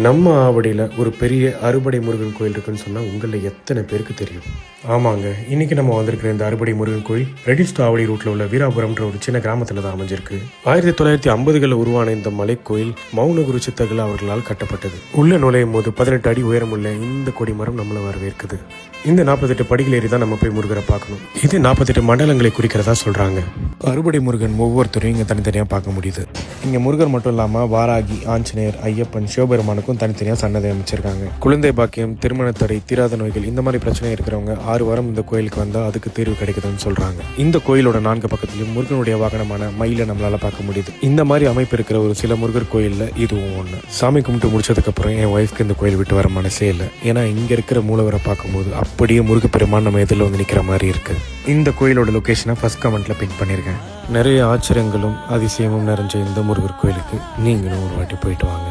நம்ம ஆவடியில் ஒரு பெரிய அறுபடை முருகன் கோயில் இருக்குன்னு சொன்னால் உங்களில் எத்தனை பேருக்கு தெரியும்? ஆமாங்க, இன்றைக்கி நம்ம வந்திருக்கிற இந்த அறுபடை முருகன் கோயில் ரெடிஸ் டு ஆவடி ரூட்டில் உள்ள வீராபுரம்ன்ற ஒரு சின்ன கிராமத்தில் தான் அமைஞ்சிருக்கு. 1950களில் உருவான இந்த மலைக்கோயில் மௌனகுரு சித்தர்கள் அவர்களால் கட்டப்பட்டது. உள்ள நுழையும் போது 18 அடி உயரமுள்ள இந்த கொடிமரம் நம்மளை வரவேற்குது. இந்த 48 படிகள் ஏறி தான் நம்ம போய் முருகரை பார்க்கணும். இது 48 மண்டலங்களை குறிக்கிறதா சொல்கிறாங்க. அறுபடை முருகன் ஒவ்வொருத்தரையும் இங்கே தனித்தனியாக பார்க்க முடியுது. இங்கே முருகர் மட்டும் இல்லாமல் வாராகி, ஆஞ்சநேயர், ஐயப்பன், சிவபெருமானுக்கும் தனித்தனியாக சன்னதி அமைச்சிருக்காங்க. குழந்தை பாக்கியம், திருமணத்தடை, தீராத நோய்கள் இந்த மாதிரி பிரச்சனை இருக்கிறவங்க 6 வாரம் இந்த கோயிலுக்கு வந்தால் அதுக்கு தீர்வு கிடைக்குதுன்னு சொல்கிறாங்க. இந்த கோயிலோட 4 பக்கத்துலையும் முருகனுடைய வாகனமான மயிலை நம்மளால் பார்க்க முடியுது. இந்த மாதிரி அமைப்பு இருக்கிற ஒரு சில முருகர் கோயிலில் இதுவும் ஒன்று. சாமி கும்பிட்டு முடிச்சதுக்கப்புறம் என் ஒய்ஃப்க்கு இந்த கோயில் விட்டு வர மனசே இல்லை. ஏன்னா இங்கே இருக்கிற மூலவரை பார்க்கும்போது அப்படியே முருகப்பெருமான் நம்ம எதில் வந்து நிற்கிற மாதிரி இருக்கு. இந்த கோயிலோட லொக்கேஷனை ஃபர்ஸ்ட் கமெண்ட்ல பின் பண்ணியிருக்கேன். நிறைய ஆச்சரியங்களும் அதிசயமும் நிறைஞ்ச இந்த முருகர் கோயிலுக்கு நீங்களும் ஒரு வாட்டி போயிட்டு வாங்க.